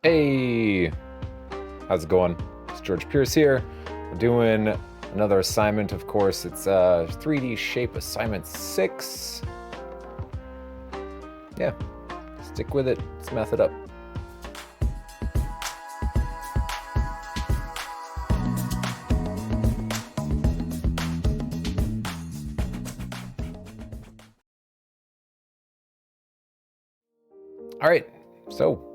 Hey, how's it going? It's George Pierce here. We're doing another assignment, of course. It's 3D Shape Assignment 6. Yeah, stick with it. Let's math it up. All right, so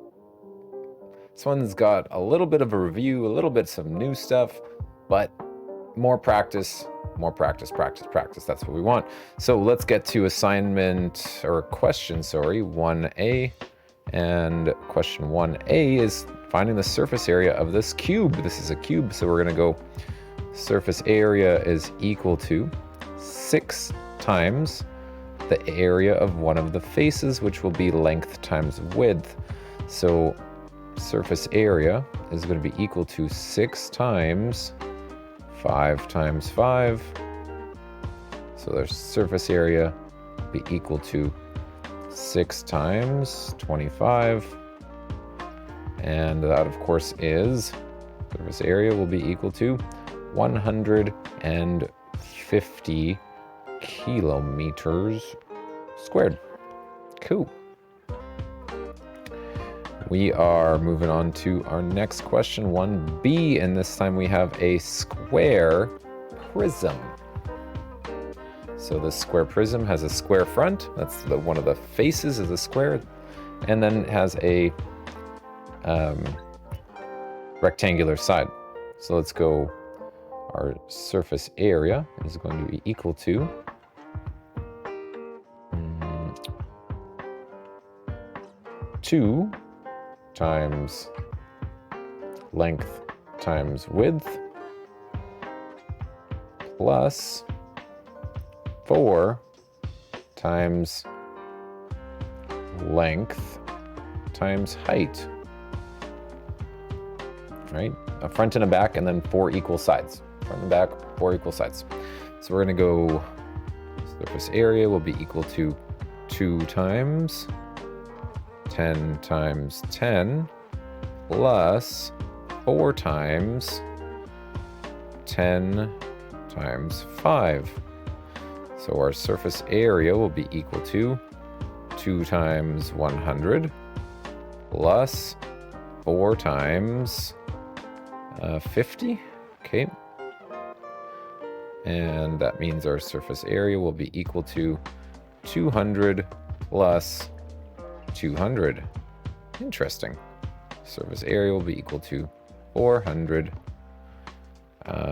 this one's got a little bit of a review, a little bit some new stuff, but more practice, practice. That's what we want. So let's get to assignment, or question, sorry, 1A. And question 1A is finding the surface area of this cube. This is a cube, so we're going to go surface area is equal to 6 times the area of one of the faces, which will be length times width. So surface area is going to be equal to 6 times 5 times 5. So their surface area be equal to 6 times 25. And that, of course, is surface area will be equal to 150 kilometers squared. Cool. We are moving on to our next question, 1B, and this time we have a square prism. So this square prism has a square front. That's one of the faces is a square, and then it has a rectangular side. So let's go. Our surface area is going to be equal to 2 times length times width plus 4 times length times height. Right? A front and a back, and then 4 equal sides. Front and back, 4 equal sides. So we're going to go surface area will be equal to 2 times 10 times 10 plus 4 times 10 times 5. So our surface area will be equal to 2 times 100 plus 4 times 50. Okay. And that means our surface area will be equal to 200 plus 200. Interesting. Surface area will be equal to 400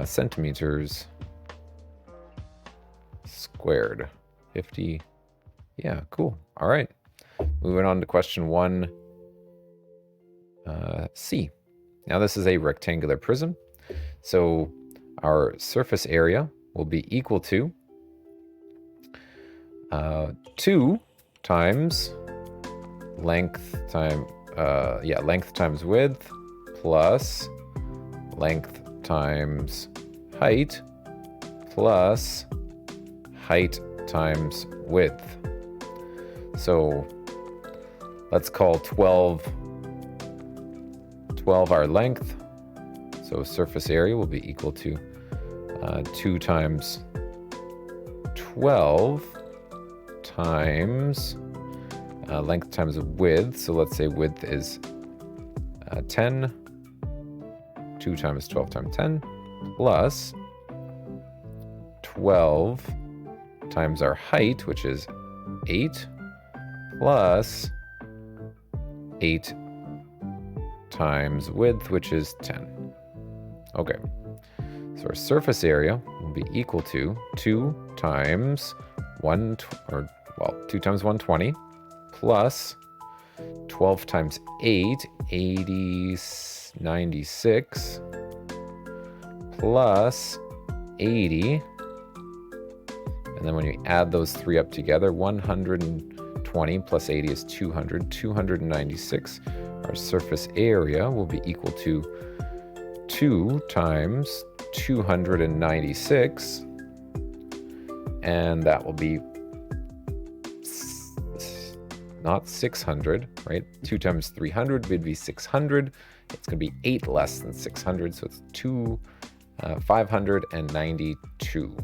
centimeters squared. 50. Yeah, cool. All right. Moving on to question 1C. Now this is a rectangular prism. So our surface area will be equal to 2 times length times width plus length times height plus height times width. So let's call 12 our length. So surface area will be equal to 2 times 12 times length times width. So let's say width is 10. 2 times 12 times 10 plus 12 times our height, which is 8, plus 8 times width, which is 10. Okay, so our surface area will be equal to 2 times 120 plus 12 times 8, 96, plus 80. And then when you add those 3 up together, 120 plus 80 is 200, 296. Our surface area will be equal to 2 times 296, and that will be not 600, right? 2 times 300 would be 600. It's going to be 8 less than 600, so it's 592.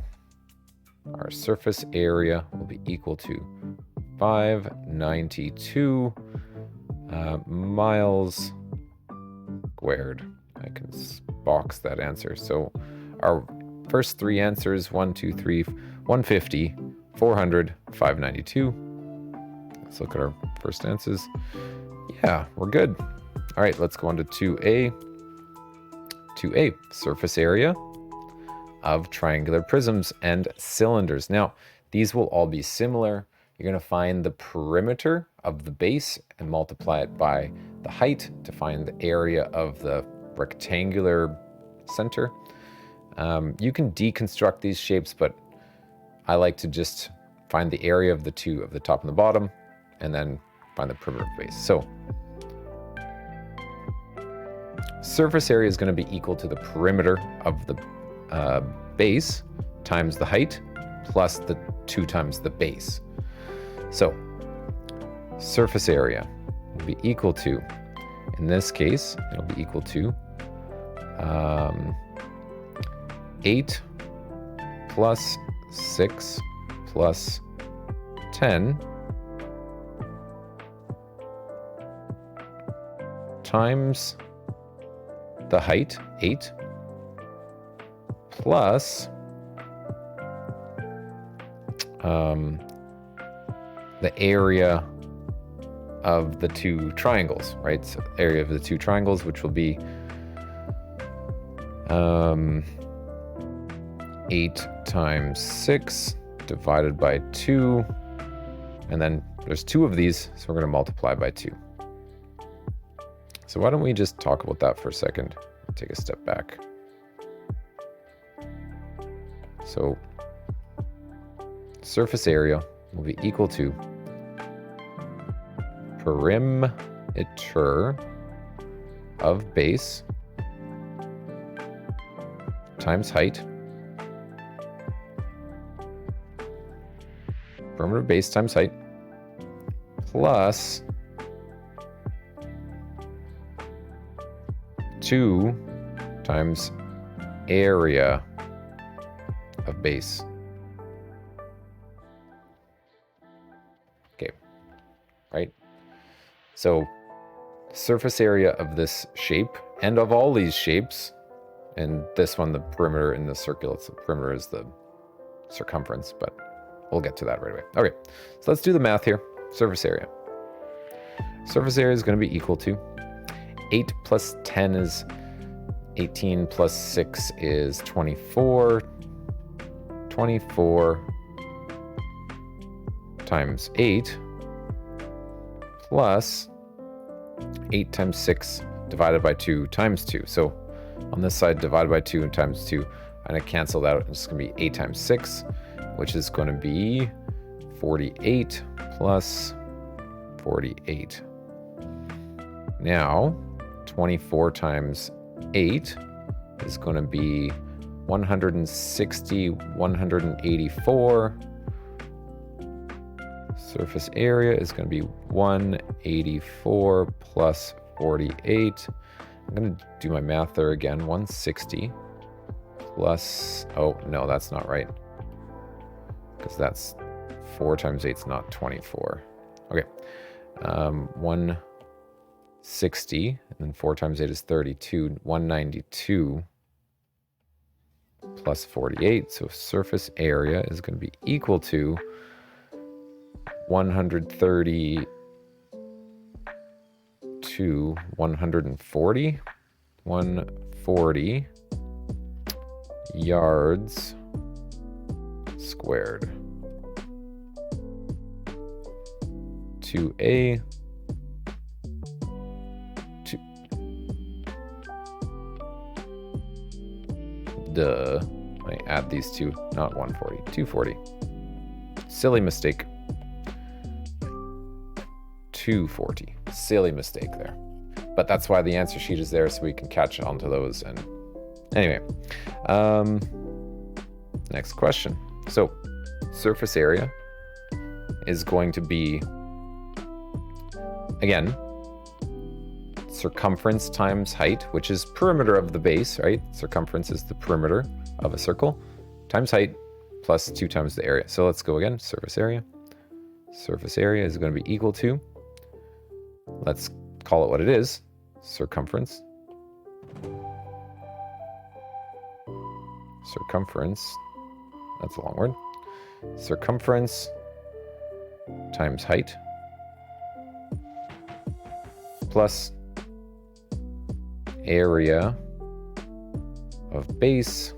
Our surface area will be equal to 592 miles squared. I can box that answer. So our first three answers, 1, 2, 3, 150, 400, 592. Let's look at our first answers. Yeah, we're good. All right, let's go on to 2A. 2A, surface area of triangular prisms and cylinders. Now, these will all be similar. You're going to find the perimeter of the base and multiply it by the height to find the area of the rectangular center. You can deconstruct these shapes, but I like to just find the area of the two, of the top and the bottom, and then find the perimeter of the base. So surface area is going to be equal to the perimeter of the base times the height plus the 2 times the base. So surface area will be equal to, in this case, it'll be equal to 8 plus 6 plus 10 times the height, 8, plus the area of the two triangles, right? So area of the two triangles, which will be 8 times 6 divided by 2. And then there's 2 of these, so we're going to multiply by 2. So why don't we just talk about that for a second? Take a step back. So surface area will be equal to perimeter of base times height. Perimeter of base times height plus 2 times area of base. Okay, right? So surface area of this shape and of all these shapes, and this one, the perimeter in the circle, the perimeter is the circumference, but we'll get to that right away. Okay, so let's do the math here. Surface area. Surface area is going to be equal to 8 plus 10 is 18 plus 6 is 24. 24 times 8 plus 8 times 6 divided by 2 times 2. So on this side, divided by 2 and times 2, I'm going to cancel that out. It's going to be 8 times 6, which is going to be 48 plus 48. Now, 24 times 8 is going to be 160, 184. Surface area is going to be 184 plus 48. I'm going to do my math there again. 160 plus, oh, no, that's not right. Because that's 4 times 8 is not 24. Okay. 160, and then 4 times 8 is 32. 192 plus 48. So surface area is going to be equal to 130 to 140. 140 yards squared. 2A. Duh. I add these two, not 140, 240. Silly mistake. 240. Silly mistake there. But that's why the answer sheet is there, so we can catch on to those. And anyway, next question. So surface area is going to be again, circumference times height, which is perimeter of the base, right? Circumference is the perimeter of a circle, times height, plus 2 times the area. So let's go again, surface area. Surface area is going to be equal to, let's call it what it is, circumference. Circumference, that's a long word. Circumference times height plus area of base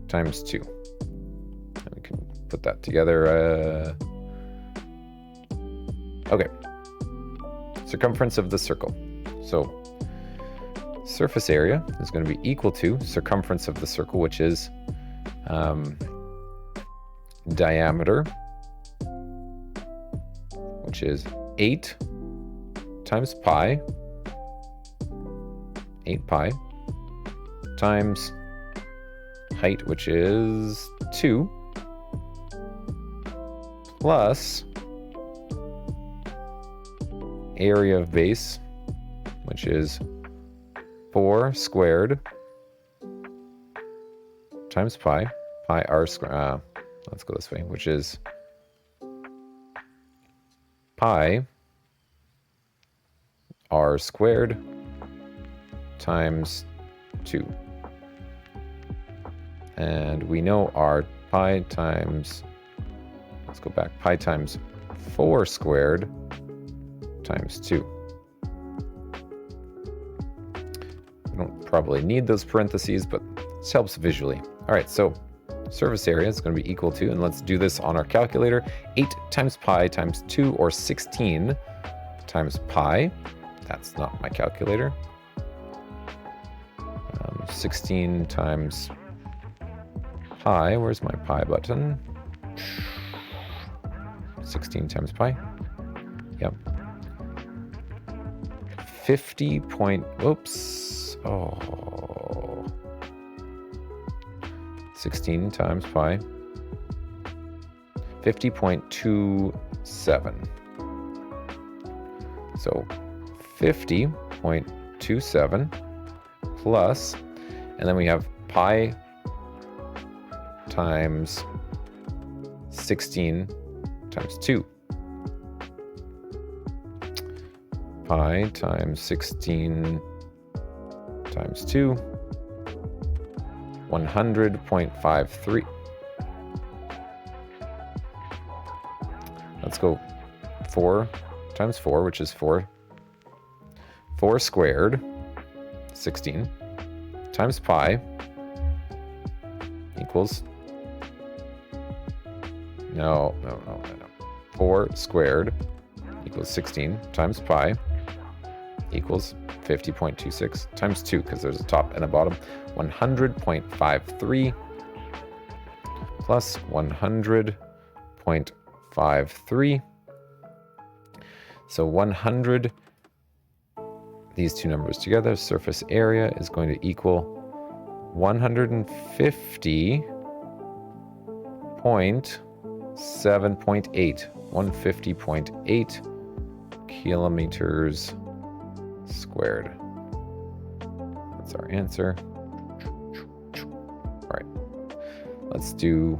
times 2. And we can put that together. Okay. Circumference of the circle. So surface area is going to be equal to circumference of the circle, which is diameter, which is 8 times pi, 8 pi, times height, which is 2, plus area of base, which is 4 squared times pi r squared, let's go this way, which is pi r squared times 2. And we know our pi times, let's go back, pi times 4 squared times 2. We don't probably need those parentheses, but this helps visually. All right, so surface area is going to be equal to, and let's do this on our calculator, 8 times pi times 2, or 16 times pi. That's not my calculator. 16 times pi. Where's my pi button? 16 times pi. Yep. 50 point... Whoops. Oh. 16 times pi. 50.27. So 50.27 plus, and then we have pi times 16 times 2. Pi times 16 times 2, 100.53. Let's go 4 times 4, which is 4. 4 squared, 16, times pi equals, no. 4 squared equals 16 times pi equals 50.26 times 2, because there's a top and a bottom, 100.53 plus 100.53. So 100, these two numbers together, surface area is going to equal 150.7.8, 150.8 kilometers squared. That's our answer. All right, let's do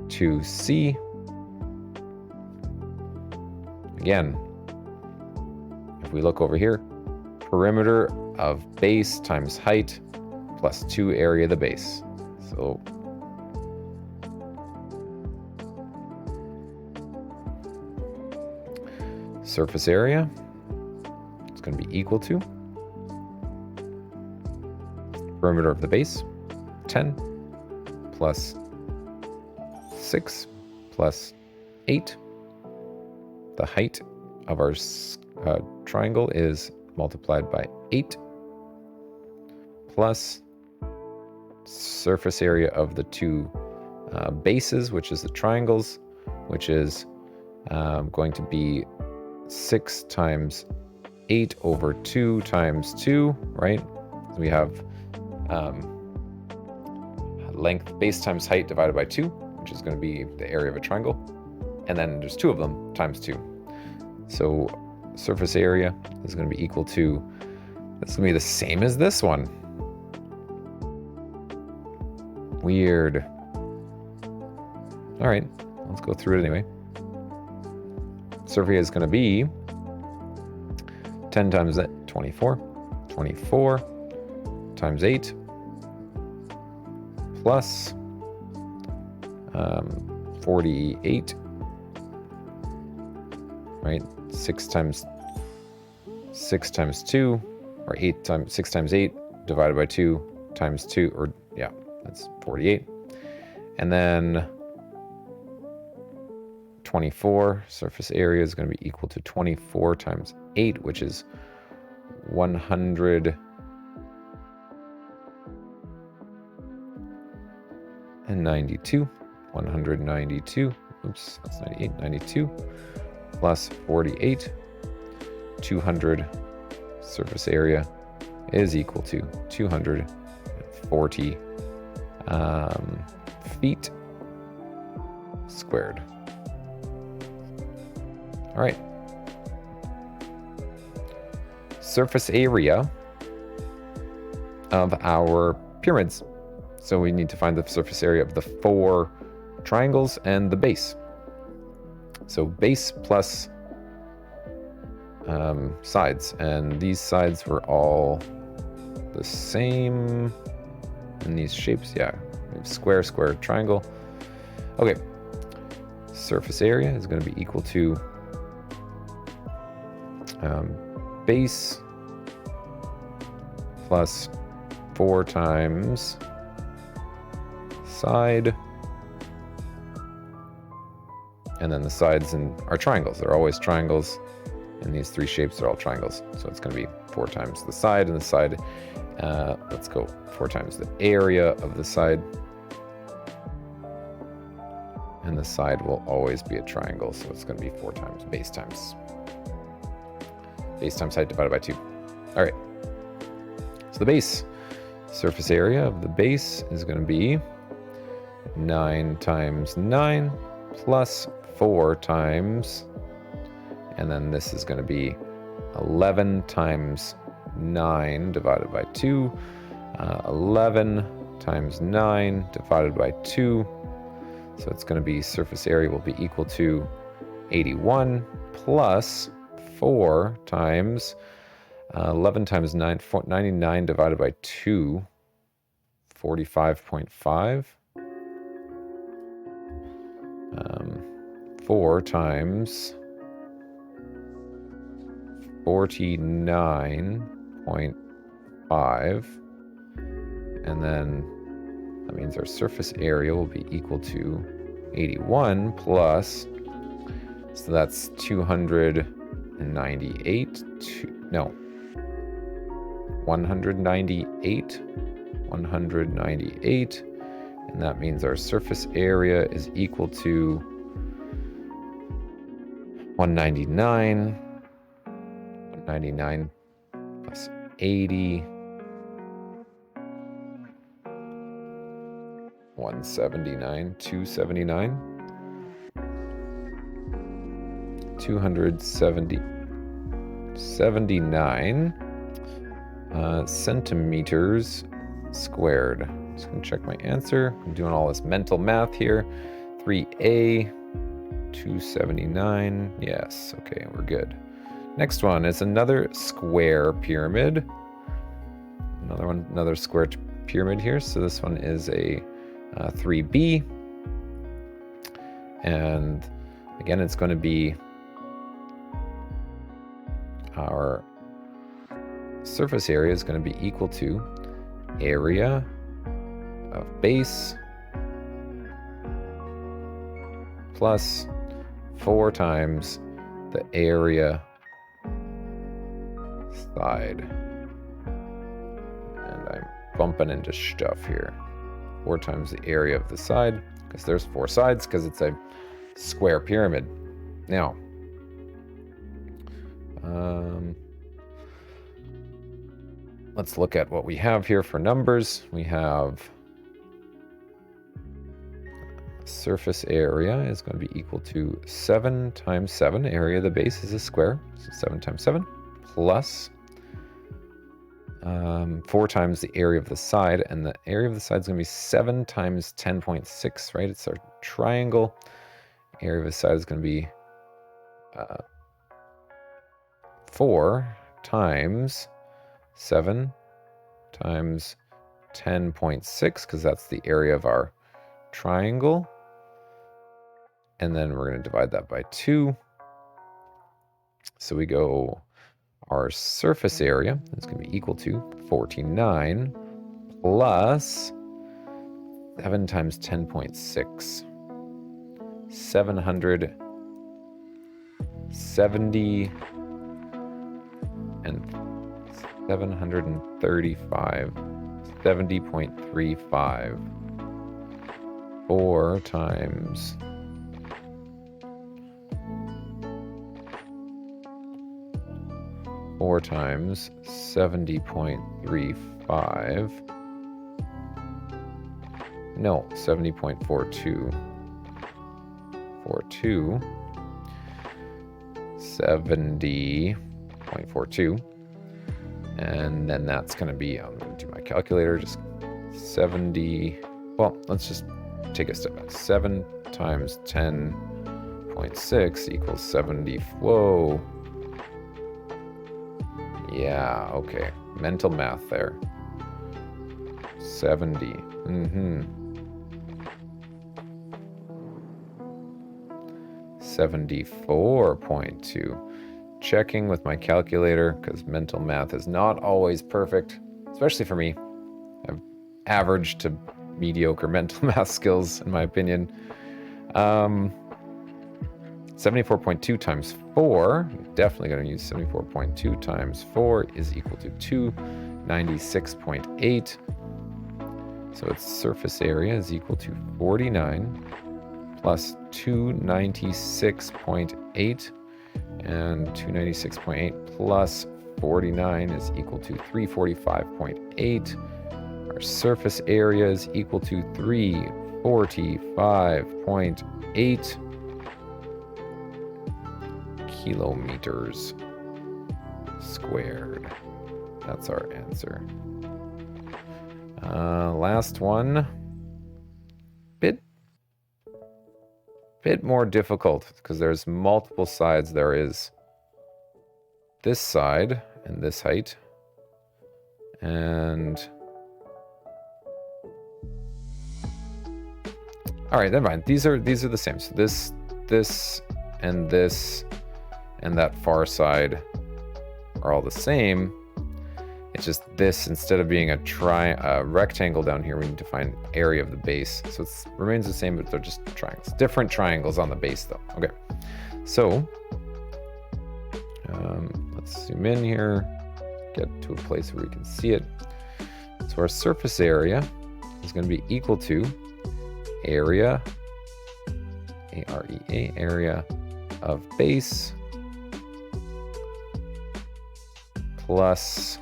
2C. Again, if we look over here, perimeter of base times height plus 2 area of the base. So surface area is going to be equal to perimeter of the base, 10 plus 6 plus 8. The height of our triangle is multiplied by 8 plus surface area of the two bases, which is the triangles, which is going to be 6 times 8 over 2 times 2, right? So we have length, base times height divided by 2, which is going to be the area of a triangle. and then there's 2 of them times 2. So surface area is going to be equal to, it's going to be the same as this one. Weird. All right, let's go through it anyway. Surface area is going to be 10 times 24. 24 times 8 plus 48, right? 6 times 2, or 6 times 8 divided by 2 times 2, or yeah, that's 48. And then 24, surface area is going to be equal to 24 times 8, which is 192. 192. Oops, that's 98. 92 plus 48. 200 surface area is equal to 240 feet squared. All right. Surface area of our pyramids. So we need to find the surface area of the 4 triangles and the base. So base plus sides, and these sides were all the same in these shapes. Yeah, square, square, triangle. Okay, surface area is going to be equal to base plus 4 times side, and then the sides are triangles. They're always triangles, and these 3 shapes are all triangles. So it's going to be 4 times the side, and the side, let's go 4 times the area of the side, and the side will always be a triangle. So it's going to be 4 times base times height divided by 2. All right. So the base, surface area of the base is going to be 9 times 9 plus 4 times, and then this is going to be 11 times 9 divided by 2. 11 times 9 divided by 2. So it's going to be, surface area will be equal to 81 plus 4 times 11 times 9, 99 divided by 2, 45.5. 4 times 49.5, and then that means our surface area will be equal to 81 plus, so that's 298, 198, and that means our surface area is equal to 199 plus 80, 179, 279, 279 centimeters squared. Just gonna check my answer. I'm doing all this mental math here. 3A, 279. Yes, okay, we're good. Next one is another square pyramid. Another square pyramid here. So this one is a 3B. And again, it's going to be our surface area is going to be equal to area of base plus 4 times the area side. And I'm bumping into stuff here. 4 times the area of the side, because there's 4 sides, because it's a square pyramid. Now, let's look at what we have here for numbers. We have surface area is going to be equal to 7 times 7. Area of the base is a square, so 7 times 7 plus 4 times the area of the side, and the area of the side is going to be 7 times 10.6, right? It's our triangle. Area of the side is going to be 4 times 7 times 10.6, because that's the area of our triangle. And then we're going to divide that by 2. So we go, our surface area is going to be equal to 49 plus 7 times 10.6. 770 and 735, 70.35. 4 times 70.35. No, 70.42. 70.42. And then that's going to be, I'm going to do my calculator, just 70. Well, let's just take a step back. 7 times 10.6 equals 70. Whoa. Yeah, okay. Mental math there. 70. 74.2. Checking with my calculator, because mental math is not always perfect, especially for me. I have average to mediocre mental math skills, in my opinion. 74.2 times 4, definitely going to use 74.2 times 4 is equal to 296.8. So its surface area is equal to 49 plus 296.8, and 296.8 plus 49 is equal to 345.8. Our surface area is equal to 345.8 kilometers squared. That's our answer. Last one. Bit more difficult because there's multiple sides. There is this side and this height, and all right, never mind. These are the same. So this and this and that far side are all the same. It's just this, instead of being a rectangle down here, we need to find area of the base. So it remains the same, but they're just triangles. Different triangles on the base, though. Okay, so let's zoom in here, get to a place where we can see it. So our surface area is going to be equal to area, A-R-E-A, area of base plus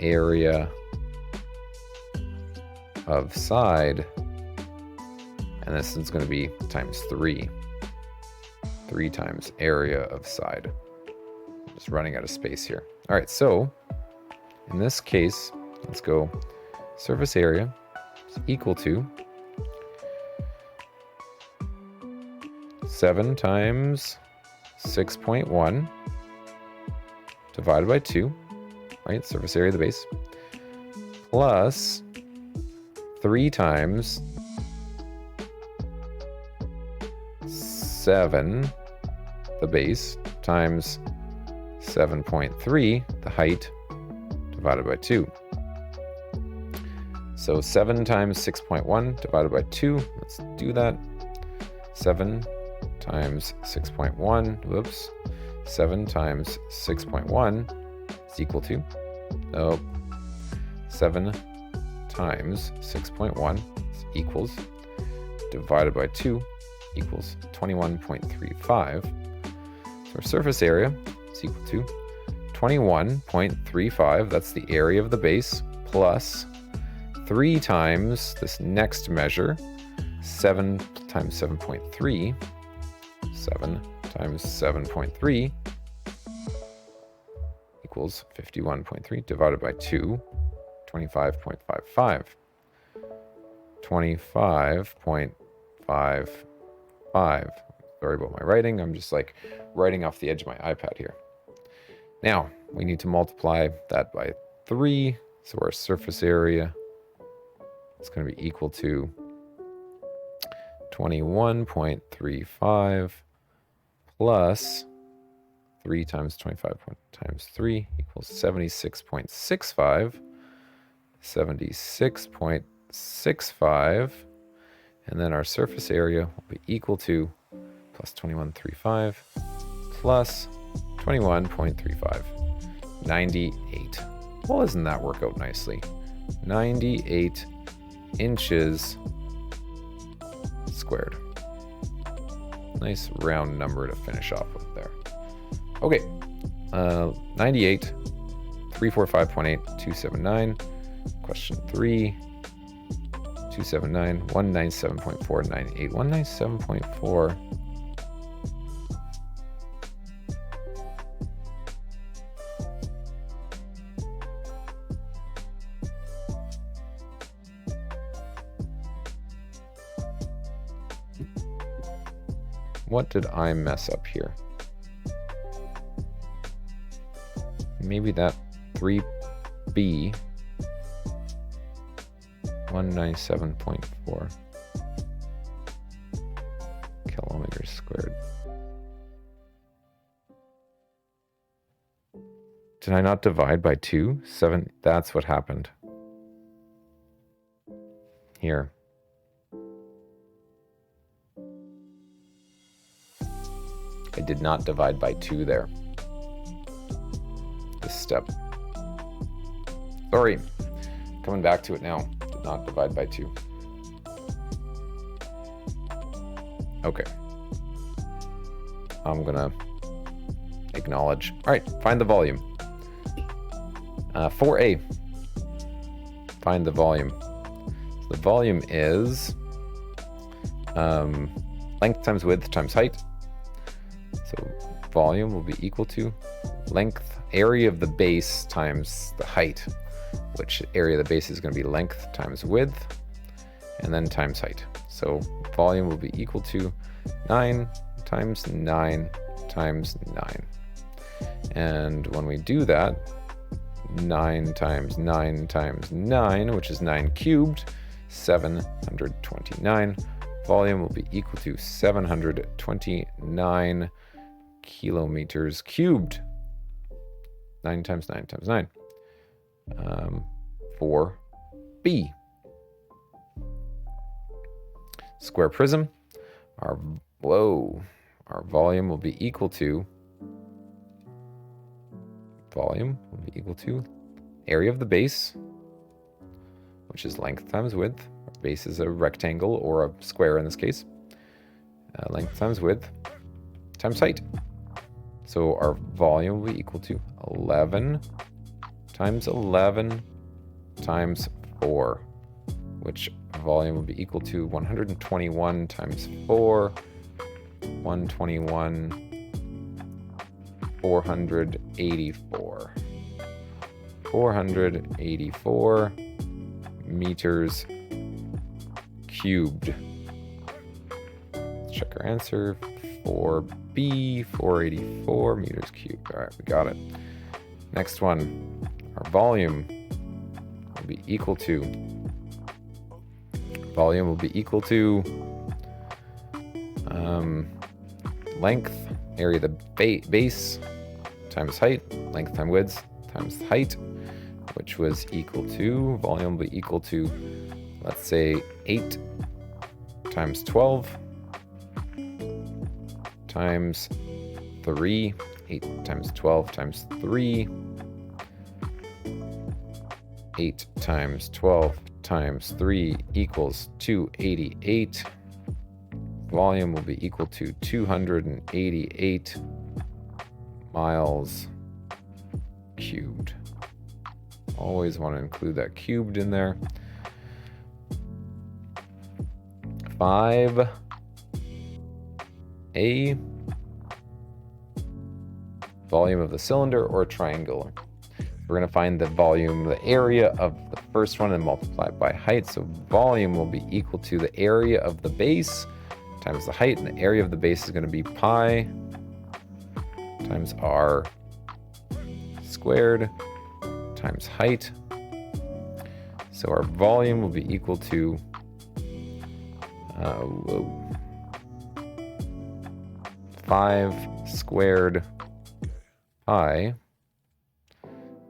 area of side, and this is going to be times 3. 3 times area of side. I'm just running out of space here. All right, so in this case, let's go surface area is equal to 7 times 6.1 divided by 2. Right, surface area of the base, plus 3 times 7, the base, times 7.3, the height, divided by 2. So 7 times 6.1 divided by 2, let's do that. 7 times 6.1, whoops, 7 times 6.1 is equal to, 7 times 6.1 equals, divided by 2 equals 21.35. So our surface area is equal to 21.35, that's the area of the base, plus 3 times this next measure, 7 times 7.3, 7 times 7.3 equals 51.3 divided by 2, 25.55. 25.55. Sorry about my writing. I'm just like writing off the edge of my iPad here. Now, we need to multiply that by 3. So our surface area is going to be equal to 21.35 plus 3 times 25 times 3 equals 76.65. 76.65. And then our surface area will be equal to plus 21.35 plus 21.35. 98. Well, doesn't that work out nicely? 98 inches squared. Nice round number to finish off with there. Okay, 98, 345.8, 279. Question 3, 279, 197.4, 98, 197.4. What did I mess up here? Maybe that 3B, 197.4 kilometers squared. Did I not divide by 2? 7, that's what happened. Here. I did not divide by 2 there. This step. Sorry. Coming back to it now. Did not divide by 2. Okay. I'm gonna acknowledge. All right, find the volume. 4A. Find the volume. So the volume is length times width times height. So volume will be equal to length, area of the base times the height, which area of the base is going to be length times width, and then times height. So volume will be equal to 9 times 9 times 9. And when we do that, 9 times 9 times 9, which is 9 cubed, 729. Volume will be equal to 729 kilometers cubed. 9 times 9 times 9. 4B. Square prism. Our volume will be equal to area of the base, which is length times width. Base is a rectangle or a square in this case. Length times width times height. So our volume will be equal to 11 times 11 times 4, which volume will be equal to 121 times 4, 121, 484. 484 meters cubed. Let's check our answer. 4B, 484 meters cubed. All right, we got it. Next one. Our volume will be equal to length, area of the base times height, length times width times height, which was equal to, volume will be equal to, let's say 8 times 12 times 3, 8 times 12 times 3, 8 times 12 times 3 equals 288. Volume will be equal to 288 miles cubed. Always want to include that cubed in there. 5A. Volume of the cylinder or triangle. We're going to find the volume, the area of the first one, and multiply it by height. So volume will be equal to the area of the base times the height, and the area of the base is going to be pi times r squared times height. So our volume will be equal to 5 squared pi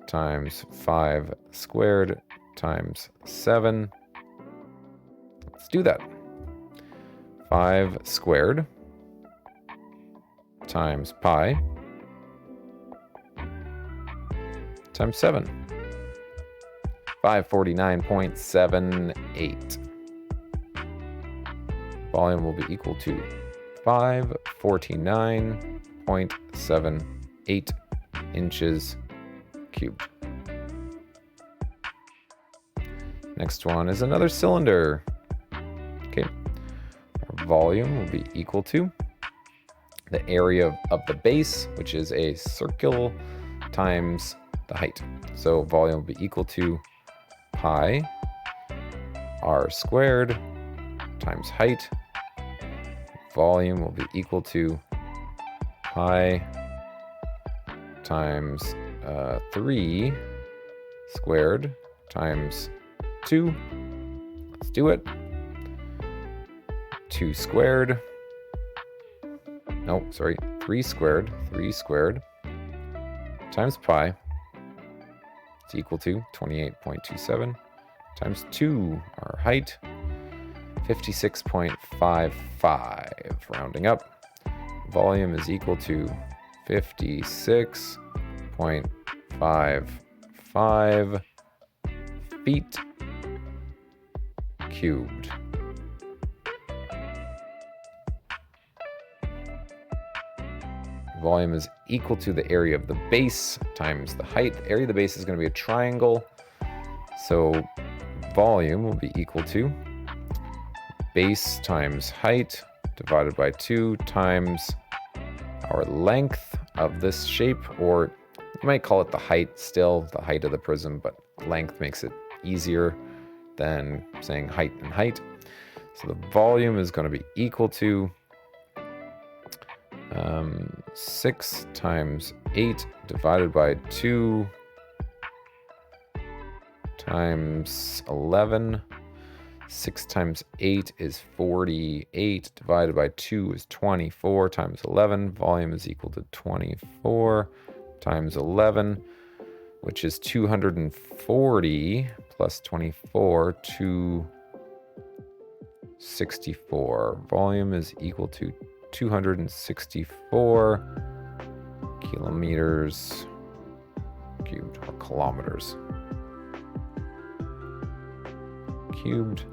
times 5 squared times 7. Let's do that. 5 squared times pi times 7. 549.78. Volume will be equal to 549.78 inches cubed. Next one is another cylinder. Okay, our volume will be equal to the area of the base, which is a circle, times the height. So volume will be equal to pi r squared times height. Volume will be equal to pi times 3 squared times 2. Let's do it. 2 squared. No, sorry, 3 squared. 3 squared times pi is equal to 28.27 times 2, our height, 56.55, rounding up. Volume is equal to 56.55 feet cubed. Volume is equal to the area of the base times the height. The area of the base is going to be a triangle. So volume will be equal to base times height divided by 2 times our length of this shape, or you might call it the height still, the height of the prism, but length makes it easier than saying height and height. So the volume is going to be equal to 6 times 8 divided by 2 times 11. 6 times 8 is 48 divided by 2 is 24 times 11. Volume is equal to 24 times 11, which is 240 plus 24, 264. Volume is equal to 264 kilometers cubed, or kilometers cubed.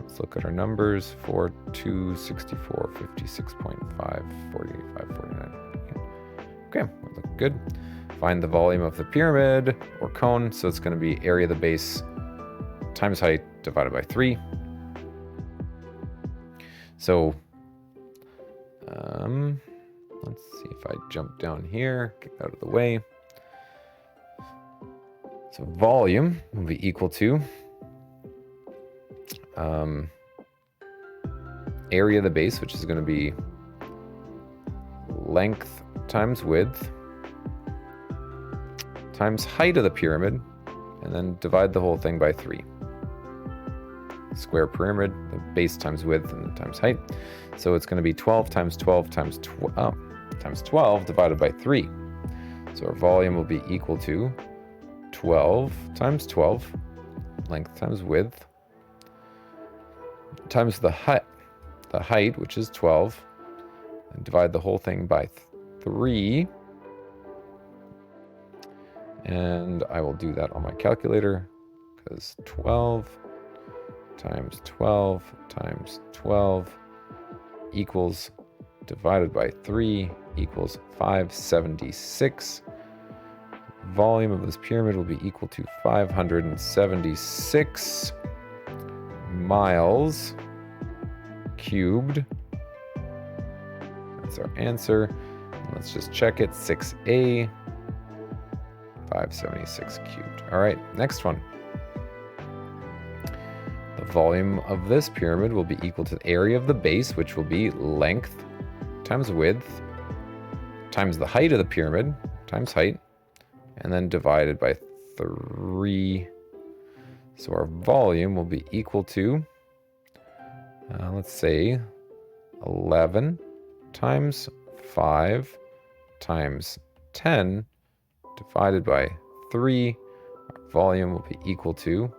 Let's look at our numbers for 264, 56.5, 48, 49. Okay, we're looking good. Find the volume of the pyramid or cone. So it's going to be area of the base times height divided by 3. So let's see if I jump down here, get out of the way. So volume will be equal to area of the base, which is going to be length times width times height of the pyramid, and then divide the whole thing by 3. Square pyramid, the base times width and times height. So it's going to be 12 times 12 times 12 divided by 3. So our volume will be equal to 12 times 12, length times width, times the height, which is 12, and divide the whole thing by 3. And I will do that on my calculator, because 12 times 12 times 12 equals, divided by 3 equals 576. Volume of this pyramid will be equal to 576 miles cubed. That's our answer. Let's just check it. 6a, 576 cubed. All right, next one. The volume of this pyramid will be equal to the area of the base, which will be length times width times the height of the pyramid times height, and then divided by 3. So our volume will be equal to, let's say, 11 times 5 times 10 divided by 3. Our volume will be equal to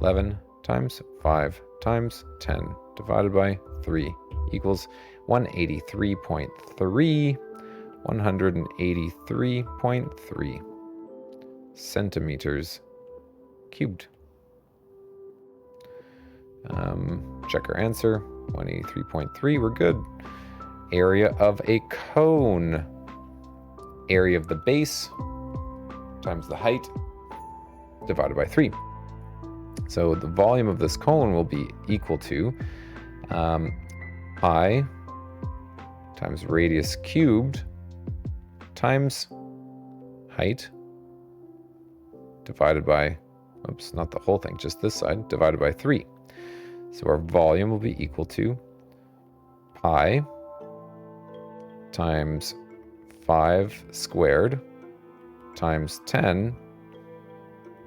11 times 5 times 10 divided by 3 equals 183.3, 183.3 centimeters cubed. Check our answer, 183.3, we're good. Area of a cone. Area of the base times the height divided by 3. So the volume of this cone will be equal to pi times radius cubed times height divided by, oops, not the whole thing, just this side, divided by 3. So our volume will be equal to pi times 5 squared times 10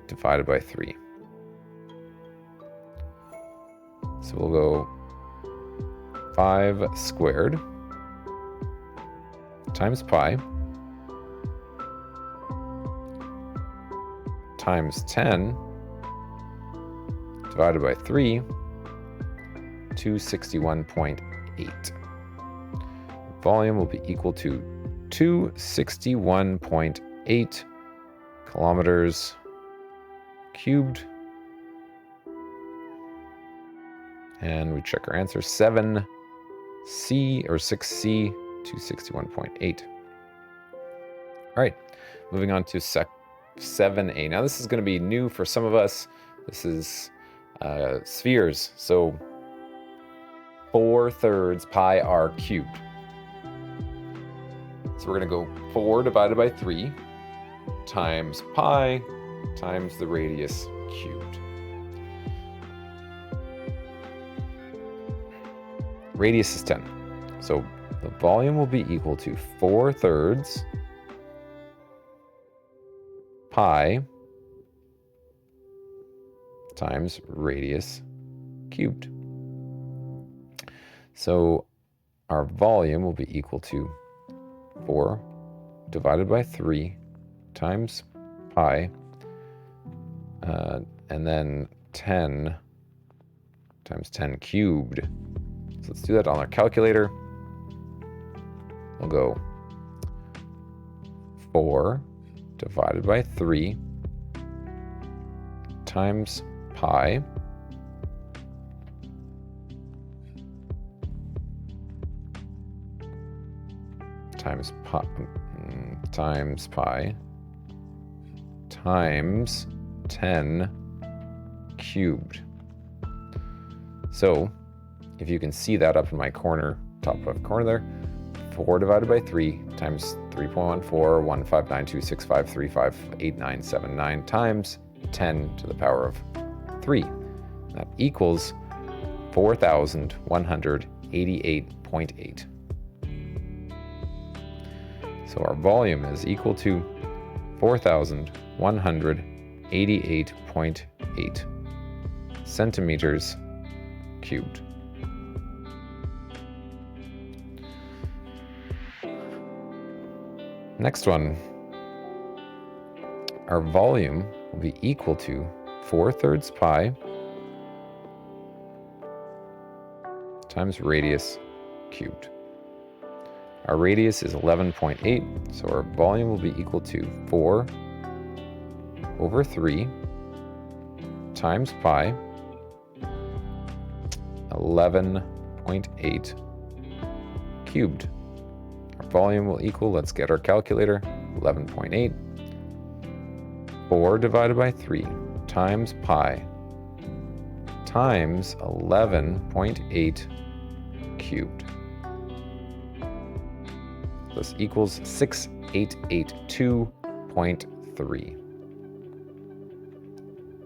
divided by 3. So we'll go 5 squared times pi times 10 divided by 3, 261.8. Volume will be equal to 261.8 kilometers cubed. And we check our answer, 7C or 6C, 261.8. All right, moving on to 7A. Now this is going to be new for some of us. This is spheres. So 4/3 pi r cubed. So we're going to go 4 divided by 3 times pi times the radius cubed. Radius is 10. So the volume will be equal to 4/3 pi times radius cubed. So our volume will be equal to 4 divided by 3 times pi, and then 10 times 10 cubed. So let's do that on our calculator. We'll go 4 divided by 3 times pi times pi times 10 cubed. So if you can see that up in my corner, top left corner there, 4 divided by 3 times 3.14159265358979 times 10 to the power of 3. That equals 4,188.8. So our volume is equal to 4,188.8 centimeters cubed. Next one, our volume will be equal to 4/3 pi times radius cubed. Our radius is 11.8, so our volume will be equal to 4 over 3 times pi, 11.8 cubed. Our volume will equal, let's get our calculator, 11.8. 4 divided by 3 times pi times 11.8 cubed. This equals 6882.3.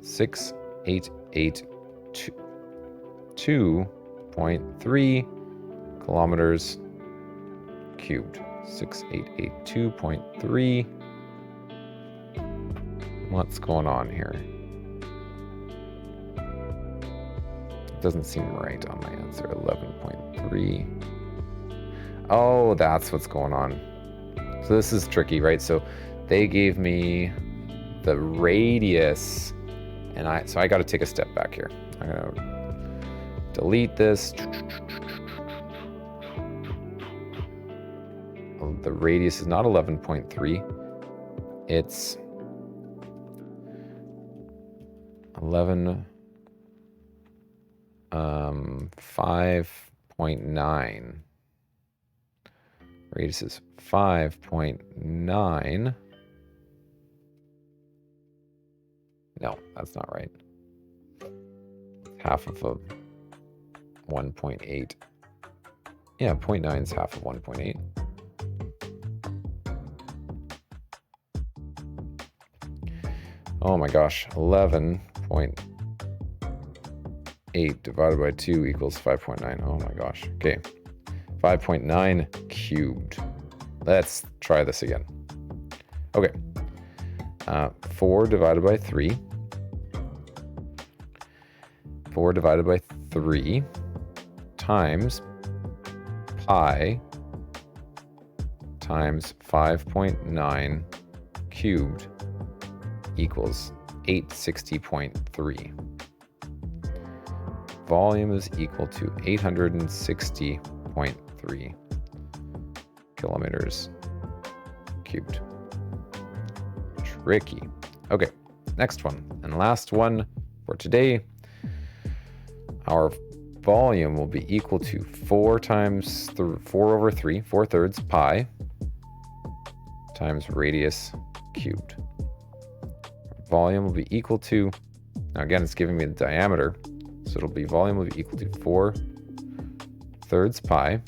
6882.3 kilometers cubed. 6882.3. What's going on here? It doesn't seem right on my answer. 11.3. Oh, that's what's going on. So this is tricky, right? So they gave me the radius, and I got to take a step back here. I'm going to delete this. The radius is not 11.3. It's 5.9. Radius is 5.9. No, that's not right. Half of a 1.8. Yeah, 0.9 is half of 1.8. Oh my gosh, 11.8 divided by 2 equals 5.9. Oh my gosh. Okay. 5.9 cubed. Let's try this again. Okay. 4 divided by 3. 4 divided by 3 times pi times 5.9 cubed equals 860.3. Volume is equal to 860.3 kilometers cubed. Tricky. Okay, next one and last one for today. Our volume will be equal to 4 times 4 over 3, 4/3 pi times radius cubed. Volume will be equal to, now again, it's giving me the diameter, so it'll be volume will be equal to 4/3 pi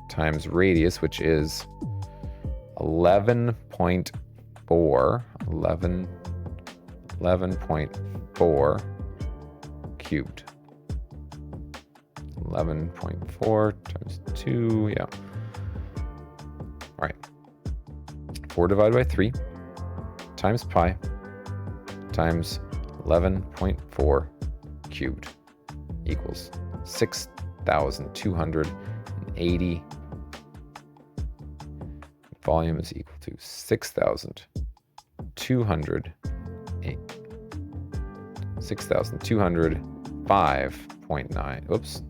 times radius, which is 11.4 cubed. 11.4 times 2, yeah. All right. 4 divided by 3 times pi times 11.4 cubed equals 6,280. Volume is equal to 6,205.9. Oops.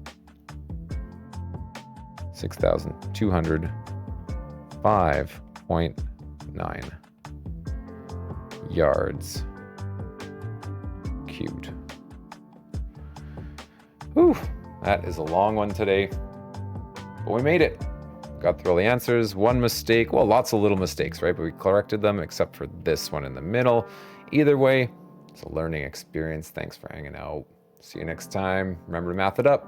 6,205.9 yards cubed. Whew, that is a long one today, but we made it. Got through all the answers. One mistake, well, lots of little mistakes, right? But we corrected them, except for this one in the middle. Either way, it's a learning experience. Thanks for hanging out. See you next time. Remember to math it up.